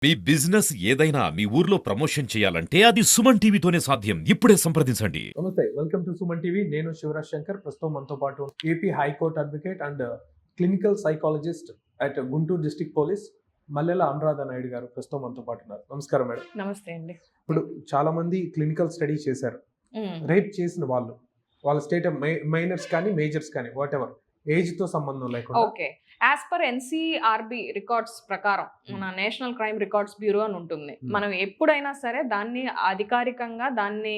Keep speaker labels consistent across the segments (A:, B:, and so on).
A: మీ business ఏదైనా మీ ఊర్లో promotion చేయాలంటే అది సుమన్ టీవీతోనే సాధ్యం. ఇప్పుడే సంప్రదించండి.
B: నమస్తే, వెల్కమ్ టు సుమన్ టీవీ. నేను శివరాజ్ శంకర్. ప్రస్తుతం మనతో పాటు AP high court advocate and clinical psychologist at Guntur district police Mallela Anuradha Naidu గారు ప్రస్తుతం మనతో పాటు ఉన్నారు. నమస్కారం మేడం.
C: నమస్తే అండి.
B: ఇప్పుడు చాలా మంది క్లినికల్ స్టడీ చేశారు. రేప్ చేసిన వాళ్ళ స్టేట్ మైనర్స్ కానీ మేజర్స్ కానీ వాట్ ఎవర్ ఏజ్ తో సంబంధం లేకుండా
C: okay, as per NCRB records ప్రకారం మన నేషనల్ క్రైమ్ రికార్డ్స్ బ్యూరో అని ఉంటుంది. మనం ఎప్పుడైనా సరే దాన్ని అధికారికంగా దాన్ని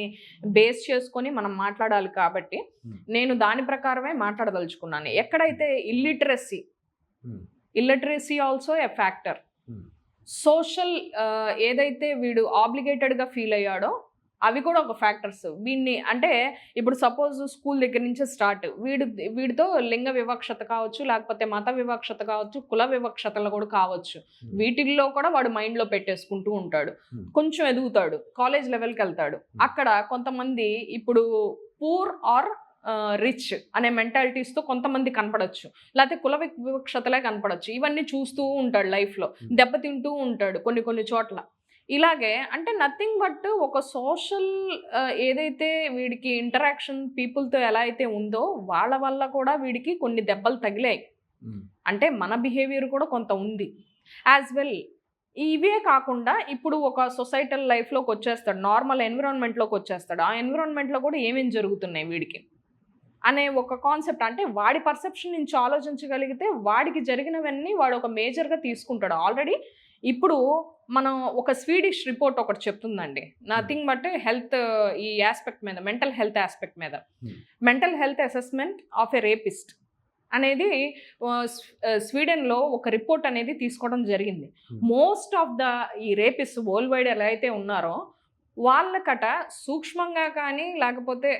C: బేస్ చేసుకొని మనం మాట్లాడాలి కాబట్టి నేను దాని ప్రకారమే మాట్లాడదలుచుకున్నాను. ఎక్కడైతే illiteracy also a factor. Social ఏదైతే వీడు ఆబ్లిగేటెడ్గా ఫీల్ అయ్యాడో అవి కూడా ఒక ఫ్యాక్టర్స్. వీడిని అంటే ఇప్పుడు సపోజ్ స్కూల్ దగ్గర నుంచే స్టార్ట్, వీడితో లింగ వివక్షత కావచ్చు, లేకపోతే మత వివక్షత కావచ్చు, కుల వివక్షతలు కూడా కావచ్చు. వీటిల్లో కూడా వాడు మైండ్లో పెట్టేసుకుంటూ ఉంటాడు. కొంచెం ఎదుగుతాడు, కాలేజ్ లెవెల్కి వెళ్తాడు. అక్కడ కొంతమంది ఇప్పుడు పూర్ ఆర్ రిచ్ అనే మెంటాలిటీస్తో కొంతమంది కనపడచ్చు, లేకపోతే కుల వివక్షతలే కనపడచ్చు. ఇవన్నీ చూస్తూ ఉంటాడు, లైఫ్లో దెబ్బతింటూ ఉంటాడు కొన్ని చోట్ల. ఇలాగే అంటే నథింగ్ బట్ ఒక సోషల్ ఏదైతే వీడికి ఇంటరాక్షన్ పీపుల్తో ఎలా అయితే ఉందో వాళ్ళ వల్ల కూడా వీడికి కొన్ని దెబ్బలు తగిలాయి. అంటే మన బిహేవియర్ కూడా కొంత ఉంది యాజ్ వెల్. ఇవే కాకుండా ఇప్పుడు ఒక సొసైటల్ లైఫ్లోకి వచ్చేస్తాడు, నార్మల్ ఎన్విరాన్మెంట్లోకి వచ్చేస్తాడు. ఆ ఎన్విరాన్మెంట్లో కూడా ఏమేమి జరుగుతున్నాయి వీడికి అనే ఒక కాన్సెప్ట్, అంటే వాడి పర్సెప్షన్ నుంచి ఆలోచించగలిగితే వాడికి జరిగినవన్నీ వాడు ఒక మేజర్గా తీసుకుంటాడు. ఆల్రెడీ ఇప్పుడు మనం ఒక స్వీడిష్ రిపోర్ట్ ఒకటి చెప్తుందండి, నథింగ్ బట్ హెల్త్ ఈ ఆస్పెక్ట్ మీద, మెంటల్ హెల్త్ ఆస్పెక్ట్ మీద. Mental health assessment of a rapist అనేది స్వీడన్లో ఒక రిపోర్ట్ అనేది తీసుకోవడం జరిగింది. మోస్ట్ ఆఫ్ ద ఈ రేపిస్ట్ వరల్డ్ వైడ్ ఎలా అయితే ఉన్నారో వాళ్ళకట సూక్ష్మంగా కానీ లేకపోతే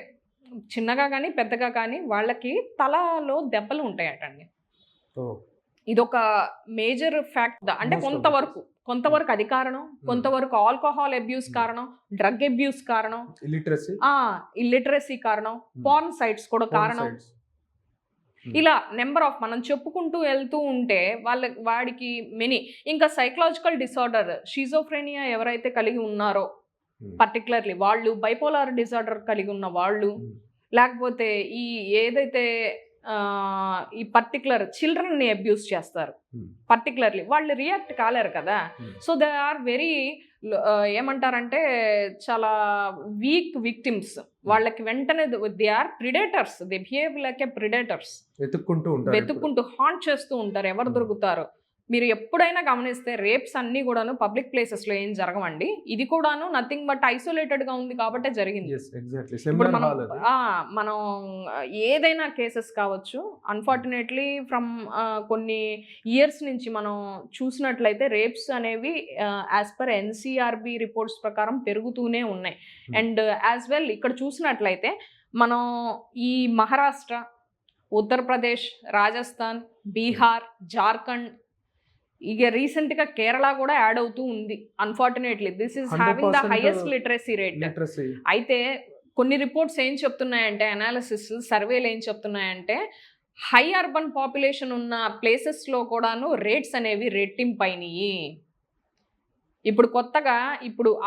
C: చిన్నగా కానీ పెద్దగా కానీ వాళ్ళకి తలలో దెబ్బలు ఉంటాయటండి. ఇదొక మేజర్ ఫ్యాక్ట్. అంటే కొంతవరకు అది కారణం, కొంతవరకు ఆల్కహాల్ అబ్యూస్ కారణం, డ్రగ్ అబ్యూస్ కారణం, ఇల్లిటరసీ కారణం, పార్న్ సైట్స్ కూడా కారణం. ఇలా నెంబర్ ఆఫ్ మనం చెప్పుకుంటూ వెళ్తూ ఉంటే వాడికి మెనీ. ఇంకా సైకలాజికల్ డిసార్డర్, షిజోఫ్రెనియా ఎవరైతే కలిగి ఉన్నారో పర్టికులర్లీ వాళ్ళు, బైపోలార్ డిసార్డర్ కలిగి ఉన్న వాళ్ళు, లేకపోతే ఈ ఏదైతే ఈ పర్టికులర్ చిల్డ్రన్ని అబ్యూస్ చేస్తారు పర్టికులర్లీ, వాళ్ళు రియాక్ట్ కాలేరు కదా. సో దే ఆర్ వెరీ ఏమంటారంటే చాలా వీక్ విక్టిమ్స్. వాళ్ళకి వెంటనే they are predators, they behave like a predators. వెతుక్కుంటూ హాంట్ చేస్తూ ఉంటారు ఎవరు దొరుకుతారో. మీరు ఎప్పుడైనా గమనిస్తే రేప్స్ అన్నీ కూడాను పబ్లిక్ ప్లేసెస్లో ఏం జరగవండి. ఇది కూడాను నథింగ్ బట్ ఐసోలేటెడ్గా ఉంది కాబట్టే జరిగింది. ఇప్పుడు మనం ఏదైనా కేసెస్ కావచ్చు, అన్ఫార్చునేట్లీ ఫ్రమ్ కొన్ని ఇయర్స్ నుంచి మనం చూసినట్లయితే రేప్స్ అనేవి యాజ్ పర్ ఎన్సీఆర్బి రిపోర్ట్స్ ప్రకారం పెరుగుతూనే ఉన్నాయి. అండ్ యాజ్ వెల్ ఇక్కడ చూసినట్లయితే మనం ఈ మహారాష్ట్ర, ఉత్తరప్రదేశ్, రాజస్థాన్, బీహార్, జార్ఖండ్, ఇక రీసెంట్గా కేరళ కూడా యాడ్ అవుతూ ఉంది. Unfortunately this is having the highest literacy rate. అయితే కొన్ని రిపోర్ట్స్ ఏం చెప్తున్నాయంటే, అనాలిసిస్ సర్వేలు ఏం చెప్తున్నాయంటే, హై అర్బన్ పాపులేషన్ ఉన్న ప్లేసెస్లో కూడాను రేట్స్ అనేవి రెట్టింపైనయి. ఇప్పుడు కొత్తగా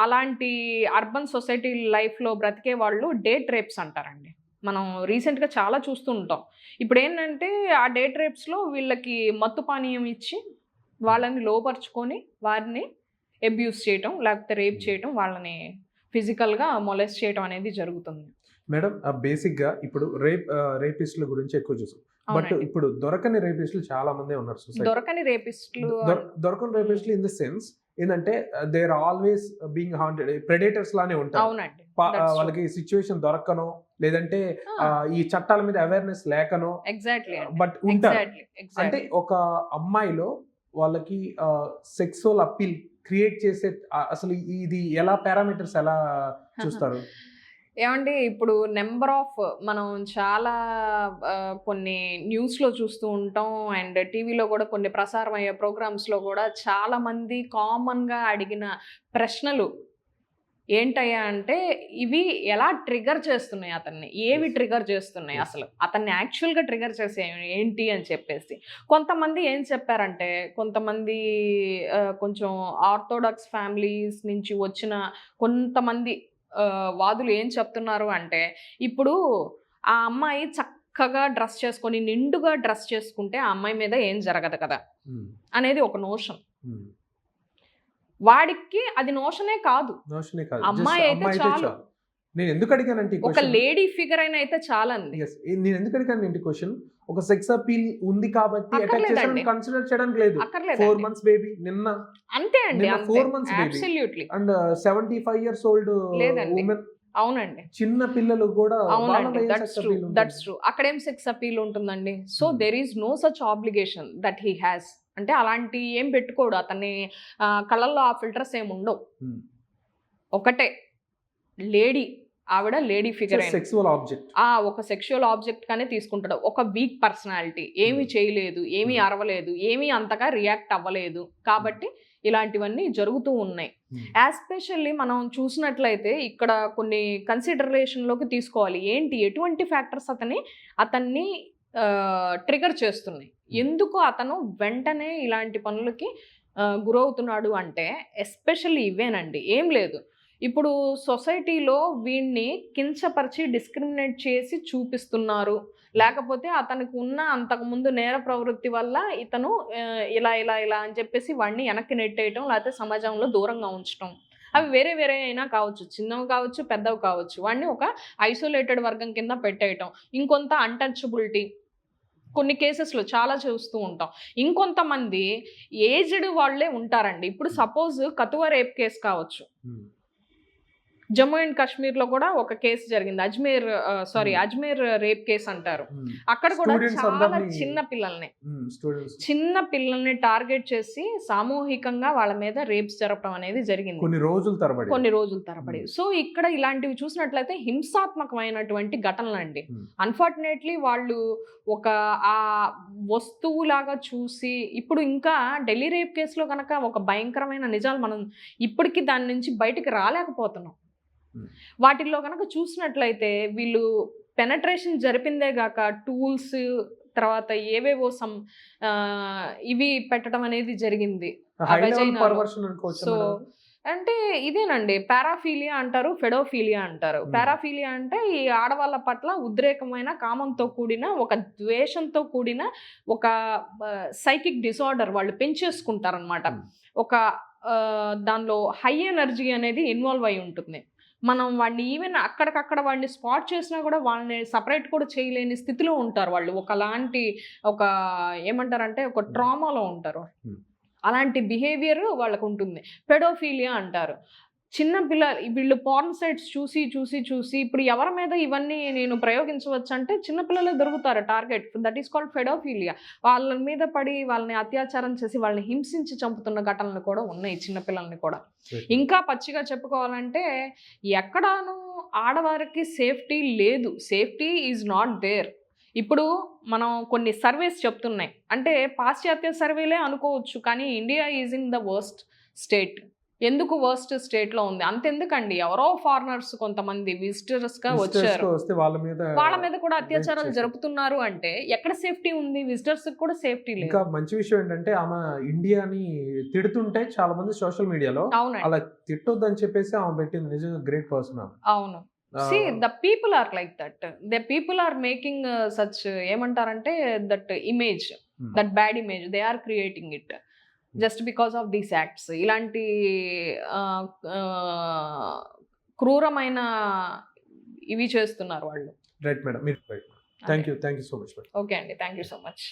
C: అలాంటి అర్బన్ సొసైటీ లైఫ్లో బ్రతికే వాళ్ళు డేట్ రేప్స్ అంటారండి. మనం రీసెంట్గా చాలా చూస్తూ ఉంటాం. ఇప్పుడు ఏంటంటే ఆ డేట్ రేప్స్లో వీళ్ళకి మత్తు పానీయం ఇచ్చి వాళ్ళని లోపరుచుకొని వారిని అబ్యూస్ చేయటం, లేకపోతే రేప్ చేయటం, వాళ్ళని ఫిజికల్గా మొలెస్ట్ చేయటం అనేది జరుగుతుంది.
B: మేడం, బేసిక్గా ఇప్పుడు రేపిస్టుల గురించి ఎక్కువ చూసాం. బట్ ఇప్పుడు దొరకని రేపిస్టులు చాలా మంది ఉన్నారు సొసైటీ.
C: దొరకని రేపిస్టులు
B: ఇన్ ద సెన్స్ ఏంటంటే they are always being haunted, predators లానే ఉంటారు.
C: అవునండి.
B: వాళ్ళకి సిచ్యువేషన్ దొరకనో, లేదంటే ఈ చట్టాల మీద అవేర్నెస్ లేకనో,
C: ఎగ్జాక్ట్లీ
B: బట్ ఉంటారు. అంటే ఒక అమ్మాయిలో వాళ్ళకి సెక్సువల్ అప్పీల్ క్రియేట్ చేసే అసలు ఇది ఎలా పారామీటర్స్ ఎలా చూస్తారు?
C: ఏమండి, ఇప్పుడు నెంబర్ ఆఫ్ మనం చాలా కొన్ని న్యూస్లో చూస్తూ ఉంటాం, అండ్ టీవీలో కూడా కొన్ని ప్రసారం అయ్యే ప్రోగ్రామ్స్లో కూడా చాలామంది కామన్గా అడిగిన ప్రశ్నలు ఏంటయ్యా అంటే ఇవి ఎలా ట్రిగర్ చేస్తున్నాయి అతన్ని, ఏవి ట్రిగర్ చేస్తున్నాయి, అసలు అతన్ని యాక్చువల్గా ట్రిగర్ చేసే ఏంటి అని చెప్పేసి. కొంతమంది ఏం చెప్పారంటే, కొంతమంది కొంచెం ఆర్థోడాక్స్ ఫ్యామిలీస్ నుంచి వచ్చిన కొంతమంది వాదులు ఏం చెప్తున్నారు అంటే, ఇప్పుడు ఆ అమ్మాయి చక్కగా డ్రెస్ చేసుకొని నిండుగా డ్రెస్ చేసుకుంటే ఆ అమ్మాయి మీద ఏం జరగదు కదా అనేది ఒక నోషన్. వాడికి అది నోషనే కాదు, అమ్మాయి అయితే చాలు.
B: నేను ఎందుకు అడిగానంటే
C: ఒక లేడీ ఫిగర్ అయినా అయితే చాలండి.
B: నేను ఎందుకు అడిగాను క్వశ్చన్, ఒక సెక్స్ అపీల్ ఉంది కాబట్టి అటాక్ చేసాను కన్సిడర్ చేయడానికి లేదు. 4 months బేబీ నిన్న
C: అంతే అండి,
B: 4 months
C: absolutely.
B: And 75 years old women,
C: అవునండి,
B: చిన్న పిల్లలు కూడా.
C: అవునండి, దట్స్ ట్రూ. అక్కడేం సెక్స్ అపీల్ ఉంటుందండి? So there is no such obligation that he has. అంటే అలాంటి ఏం పెట్టుకోడు అతన్ని, కళ్ళల్లో ఆ ఫిల్టర్స్ ఏమి ఉండవు. ఒకటే లేడీ, ఆవిడ లేడీ ఫిగర్,
B: సెక్సువల్ ఆబ్జెక్ట్,
C: ఒక సెక్షువల్ ఆబ్జెక్ట్ గానే తీసుకుంటాడు. ఒక వీక్ పర్సనాలిటీ, ఏమీ చేయలేదు, ఏమీ అరవలేదు, ఏమీ అంతగా రియాక్ట్ అవ్వలేదు, కాబట్టి ఇలాంటివన్నీ జరుగుతూ ఉన్నాయి. ఎస్పెషల్లీ మనం చూసినట్లయితే ఇక్కడ కొన్ని కన్సిడరేషన్లోకి తీసుకోవాలి. ఏంటి, ఎటువంటి ఫ్యాక్టర్స్ అతన్ని ట్రిగర్ చేస్తున్నాయి, ఎందుకు అతను వెంటనే ఇలాంటి పనులకి గురవుతున్నాడు అంటే ఎస్పెషల్లీ ఇవేనండి. ఏం లేదు, ఇప్పుడు సొసైటీలో వీడిని కించపరిచి డిస్క్రిమినేట్ చేసి చూపిస్తున్నారు, లేకపోతే అతనికి ఉన్న అంతకుముందు నేర ప్రవృత్తి వల్ల ఇతను ఇలా ఇలా ఇలా అని చెప్పేసి వాడిని వెనక్కి నెట్టేయటం, లేకపోతే సమాజంలో దూరంగా ఉంచడం, అవి వేరే వేరే అయినా కావచ్చు, చిన్నవి కావచ్చు, పెద్దవి కావచ్చు, వాడిని ఒక ఐసోలేటెడ్ వర్గం కింద పెట్టేయటం. ఇంకొంత అన్టచబిలిటీ కొన్ని కేసెస్లో చాలా చూస్తూ ఉంటాం. ఇంకొంతమంది ఏజ్డ్ వాళ్ళే ఉంటారండి. ఇప్పుడు సపోజ్ కతువా రేప్ కేసు కావచ్చు, జమ్మూ అండ్ కాశ్మీర్ లో కూడా ఒక కేసు జరిగింది, అజ్మీర్ రేప్ కేసు అంటారు. అక్కడ కూడా చాలా చిన్న పిల్లల్ని టార్గెట్ చేసి సామూహికంగా వాళ్ళ మీద రేప్స్ జరపడం అనేది జరిగింది కొన్ని రోజుల తరబడి. సో ఇక్కడ ఇలాంటివి చూసినట్లయితే హింసాత్మకమైనటువంటి ఘటనలు అండి. అన్ఫార్చునేట్లీ వాళ్ళు ఒక ఆ వస్తువులాగా చూసి, ఇప్పుడు ఇంకా ఢిల్లీ రేప్ కేసులో కనుక ఒక భయంకరమైన నిజాలు మనం ఇప్పటికీ దాని నుంచి బయటికి రాలేకపోతున్నాం. వాటిల్లో కనుక చూసినట్లయితే వీళ్ళు పెనట్రేషన్ జరిపిందే గాక టూల్స్, తర్వాత ఏవేవో ఇవి పెట్టడం అనేది జరిగింది. సో అంటే ఇదేనండి, పారాఫీలియా అంటారు, ఫెడోఫీలియా అంటారు. పారాఫీలియా అంటే ఈ ఆడవాళ్ళ పట్ల ఉద్రేకమైన కామంతో కూడిన, ఒక ద్వేషంతో కూడిన ఒక సైకిక్ డిసార్డర్ వాళ్ళు పెంచేసుకుంటారనమాట. ఒక దానిలో హై ఎనర్జీ అనేది ఇన్వాల్వ్ అయి ఉంటుంది. మనం వాడిని ఈవెన్ అక్కడికక్కడ వాడిని స్పాట్ చేసినా కూడా వాళ్ళని సపరేట్ కూడా చేయలేని స్థితిలో ఉంటారు వాళ్ళు. ఒకలాంటి ఏమంటారంటే ఒక ట్రామాలో ఉంటారు. అలాంటి బిహేవియర్ వాళ్ళకు ఉంటుంది. పెడోఫీలియా అంటారు. చిన్న వీళ్ళు పార్న్ సైట్స్ చూసి చూసి చూసి ఇప్పుడు ఎవరి మీద ఇవన్నీ నేను ప్రయోగించవచ్చు అంటే చిన్నపిల్లలే దొరుకుతారు target. That is called paedophilia. వాళ్ళ మీద పడి వాళ్ళని అత్యాచారం చేసి వాళ్ళని హింసించి చంపుతున్న ఘటనలు కూడా ఉన్నాయి, చిన్నపిల్లల్ని కూడా. ఇంకా పచ్చిగా చెప్పుకోవాలంటే ఎక్కడాను ఆడవారికి సేఫ్టీ లేదు, సేఫ్టీ ఈజ్ నాట్ దేర్. ఇప్పుడు మనం కొన్ని సర్వేస్ చెప్తున్నాయి, అంటే పాశ్చాత్య సర్వేలే అనుకోవచ్చు, కానీ India is in the worst state. ఎందుకు వర్స్ట్ స్టేట్లో ఉంది? అంతెందుకండి, ఎవరో ఫారినర్స్ కొంతమంది విజిటర్స్గా వచ్చారు, వాళ్ళ మీద కూడా అత్యాచారాలు జరుపుతున్నారు. అంటే ఎక్కడ సేఫ్టీ ఉంది? విజిటర్స్ కూడా సేఫ్టీ లేదు.
B: ఇంకా మంచి విషయం ఏంటంటే ఆమె ఇండియాని తిడుతుంటే చాలా మంది సోషల్ మీడియాలో అలా తిట్టొద్దని చెప్పేసి ఆమె పెట్టింది. నిజంగా గ్రేట్ పర్సన్.
C: అవును. See, the people are like that. The people are making such ఏమంటారంటే that image, that bad image. They are creating it just because of these acts. ఇలాంటి క్రూరమైన ఇవి చేస్తున్నారు వాళ్ళు.
B: రైట్ మేడం, మీరు thank you so much.
C: Okay అండి, thank you so much.